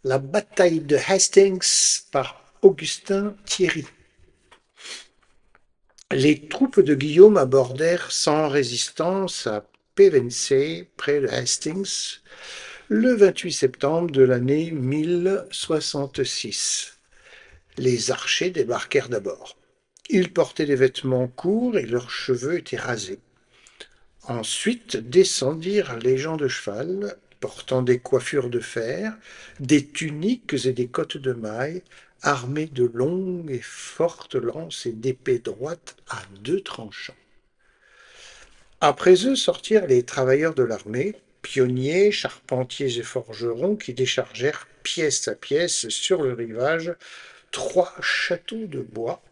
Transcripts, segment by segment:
La bataille de Hastings par Augustin Thierry. Les troupes de Guillaume abordèrent sans résistance à Pevensey, près de Hastings, le 28 septembre de l'année 1066. Les archers débarquèrent d'abord. Ils portaient des vêtements courts et leurs cheveux étaient rasés. Ensuite descendirent les gens de cheval, portant des coiffures de fer, des tuniques et des cottes de mailles, armés de longues et fortes lances et d'épées droites à deux tranchants. Après eux sortirent les travailleurs de l'armée, pionniers, charpentiers et forgerons, qui déchargèrent pièce à pièce sur le rivage 3 châteaux de bois,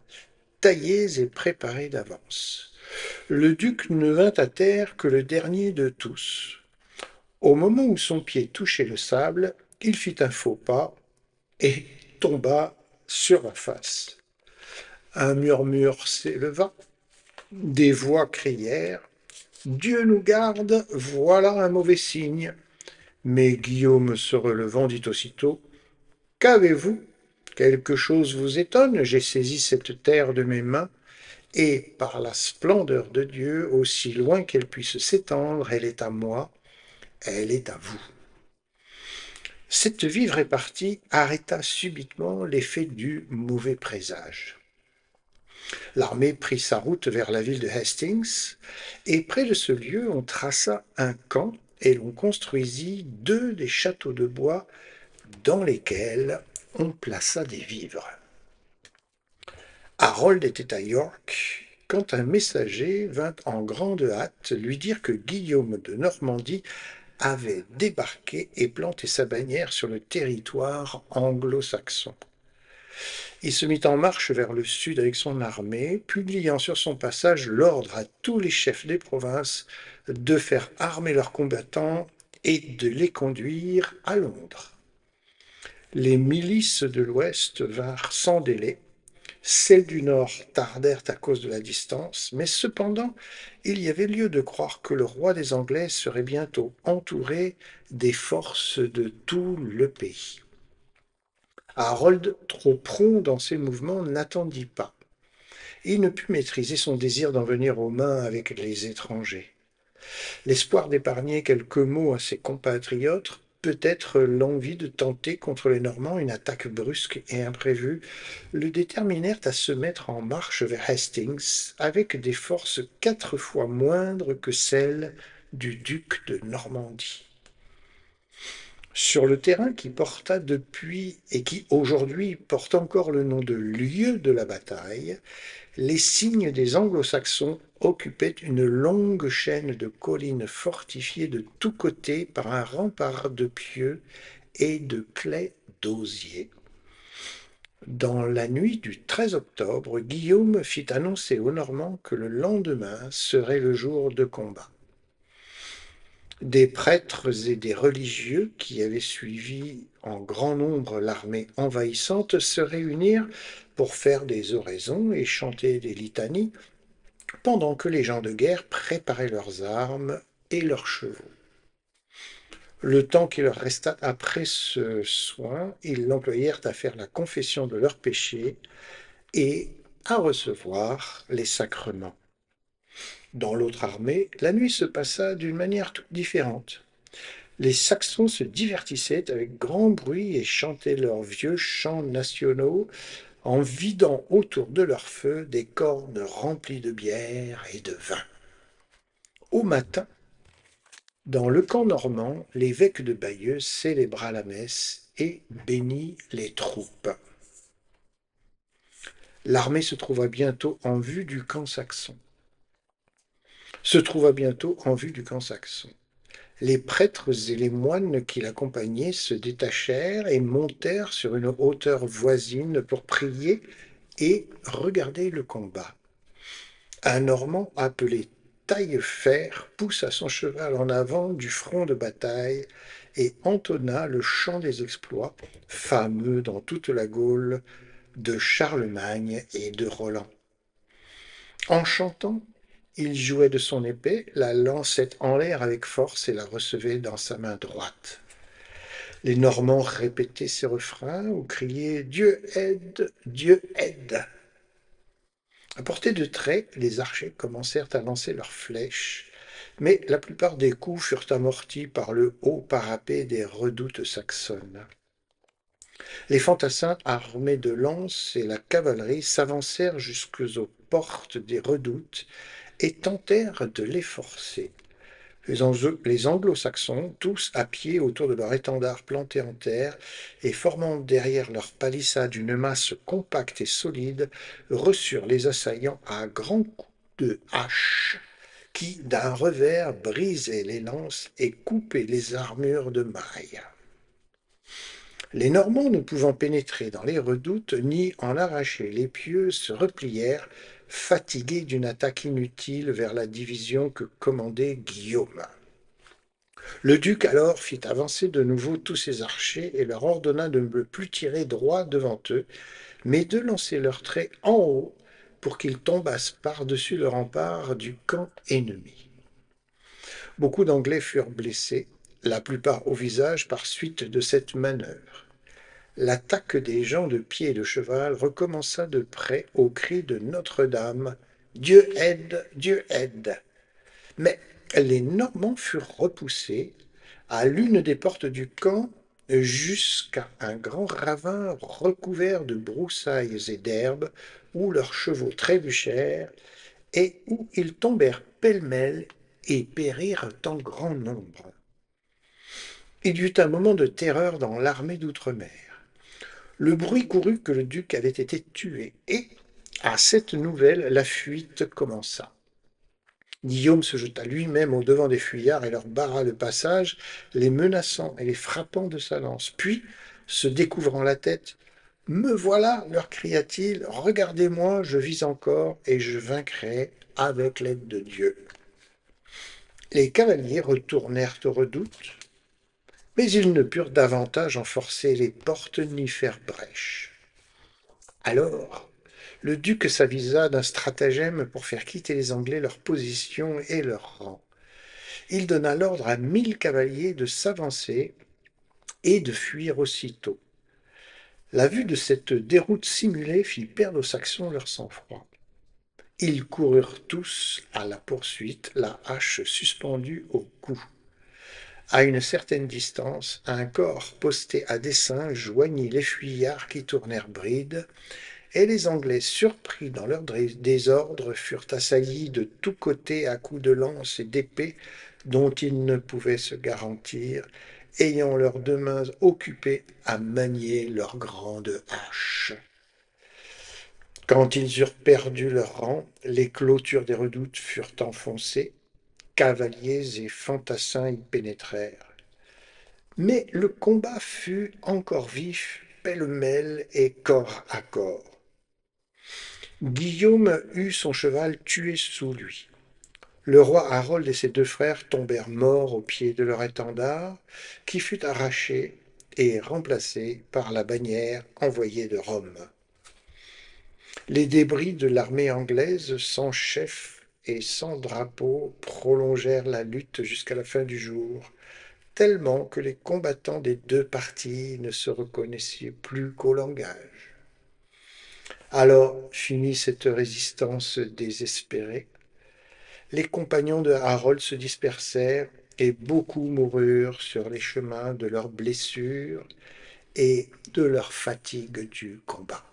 taillés et préparés d'avance. Le duc ne vint à terre que le dernier de tous. Au moment où son pied touchait le sable, il fit un faux pas et tomba sur la face. Un murmure s'éleva, des voix crièrent: Dieu nous garde, voilà un mauvais signe. Mais Guillaume, se relevant, dit aussitôt: Qu'avez-vous? Quelque chose vous étonne? J'ai saisi cette terre de mes mains, et par la splendeur de Dieu, aussi loin qu'elle puisse s'étendre, elle est à moi, elle est à vous. Cette vive répartie arrêta subitement l'effet du mauvais présage. L'armée prit sa route vers la ville de Hastings, et près de ce lieu on traça un camp et l'on construisit 2 des châteaux de bois dans lesquels on plaça des vivres. Harold était à York quand un messager vint en grande hâte lui dire que Guillaume de Normandie avait débarqué et planté sa bannière sur le territoire anglo-saxon. Il se mit en marche vers le sud avec son armée, publiant sur son passage l'ordre à tous les chefs des provinces de faire armer leurs combattants et de les conduire à Londres. Les milices de l'Ouest vinrent sans délai, celles du Nord tardèrent à cause de la distance, mais cependant il y avait lieu de croire que le roi des Anglais serait bientôt entouré des forces de tout le pays. Harold, trop prompt dans ses mouvements, n'attendit pas. Il ne put maîtriser son désir d'en venir aux mains avec les étrangers. L'espoir d'épargner quelques maux à ses compatriotes, peut-être l'envie de tenter contre les Normands une attaque brusque et imprévue, le déterminèrent à se mettre en marche vers Hastings avec des forces 4 fois moindres que celles du duc de Normandie. Sur le terrain qui porta depuis et qui aujourd'hui porte encore le nom de lieu de la bataille, les signes des Anglo-Saxons occupaient une longue chaîne de collines fortifiées de tous côtés par un rempart de pieux et de claies d'osier. Dans la nuit du 13 octobre, Guillaume fit annoncer aux Normands que le lendemain serait le jour de combat. Des prêtres et des religieux qui avaient suivi en grand nombre l'armée envahissante se réunirent pour faire des oraisons et chanter des litanies, pendant que les gens de guerre préparaient leurs armes et leurs chevaux. Le temps qui leur resta après ce soin, ils l'employèrent à faire la confession de leurs péchés et à recevoir les sacrements. Dans l'autre armée, la nuit se passa d'une manière toute différente. Les Saxons se divertissaient avec grand bruit et chantaient leurs vieux chants nationaux en vidant autour de leur feu des cornes remplies de bière et de vin. Au matin, dans le camp normand, l'évêque de Bayeux célébra la messe et bénit les troupes. L'armée se trouva bientôt en vue du camp saxon. Les prêtres et les moines qui l'accompagnaient se détachèrent et montèrent sur une hauteur voisine pour prier et regarder le combat. Un Normand appelé Taillefer poussa son cheval en avant du front de bataille et entonna le chant des exploits, fameux dans toute la Gaule, de Charlemagne et de Roland. En chantant, il jouait de son épée, la lançait en l'air avec force et la recevait dans sa main droite. Les Normands répétaient ces refrains ou criaient Dieu aide, Dieu aide. À portée de trait, les archers commencèrent à lancer leurs flèches, mais la plupart des coups furent amortis par le haut parapet des redoutes saxonnes. Les fantassins, armés de lances et la cavalerie, s'avancèrent jusqu'aux portes des redoutes et tentèrent de les forcer. Les Anglo-Saxons, tous à pied autour de leur étendard planté en terre et formant derrière leur palissade une masse compacte et solide, reçurent les assaillants à grands coups de hache qui, d'un revers, brisaient les lances et coupaient les armures de mailles. Les Normands, ne pouvant pénétrer dans les redoutes ni en arracher les pieux, se replièrent, fatigués d'une attaque inutile vers la division que commandait Guillaume. Le duc alors fit avancer de nouveau tous ses archers et leur ordonna de ne plus tirer droit devant eux, mais de lancer leurs traits en haut pour qu'ils tombassent par-dessus le rempart du camp ennemi. Beaucoup d'Anglais furent blessés, la plupart au visage par suite de cette manœuvre. L'attaque des gens de pied et de cheval recommença de près au cri de Notre-Dame « Dieu aide, Dieu aide !» Mais les Normands furent repoussés à l'une des portes du camp jusqu'à un grand ravin recouvert de broussailles et d'herbes où leurs chevaux trébuchèrent et où ils tombèrent pêle-mêle et périrent en grand nombre. Il y eut un moment de terreur dans l'armée d'outre-mer. Le bruit courut que le duc avait été tué et, à cette nouvelle, la fuite commença. Guillaume se jeta lui-même au-devant des fuyards et leur barra le passage, les menaçant et les frappant de sa lance. Puis, se découvrant la tête, « Me voilà !» leur cria-t-il. « Regardez-moi, je vis encore et je vaincrai avec l'aide de Dieu. » Les cavaliers retournèrent aux redoutes, mais ils ne purent davantage en forcer les portes ni faire brèche. Alors, le duc s'avisa d'un stratagème pour faire quitter les Anglais leur position et leur rang. Il donna l'ordre à 1000 cavaliers de s'avancer et de fuir aussitôt. La vue de cette déroute simulée fit perdre aux Saxons leur sang-froid. Ils coururent tous à la poursuite, la hache suspendue au cou. À une certaine distance, un corps posté à dessein joignit les fuyards qui tournèrent bride, et les Anglais, surpris dans leur désordre, furent assaillis de tous côtés à coups de lance et d'épée dont ils ne pouvaient se garantir, ayant leurs deux mains occupées à manier leurs grandes haches. Quand ils eurent perdu leur rang, les clôtures des redoutes furent enfoncées, cavaliers et fantassins y pénétrèrent. Mais le combat fut encore vif, pêle-mêle et corps à corps. Guillaume eut son cheval tué sous lui. Le roi Harold et ses deux frères tombèrent morts au pied de leur étendard, qui fut arraché et remplacé par la bannière envoyée de Rome. Les débris de l'armée anglaise, sans chef et sans drapeau, prolongèrent la lutte jusqu'à la fin du jour, tellement que les combattants des deux parties ne se reconnaissaient plus qu'au langage. Alors finit cette résistance désespérée. Les compagnons de Harold se dispersèrent et beaucoup moururent sur les chemins de leurs blessures et de leur fatigue du combat.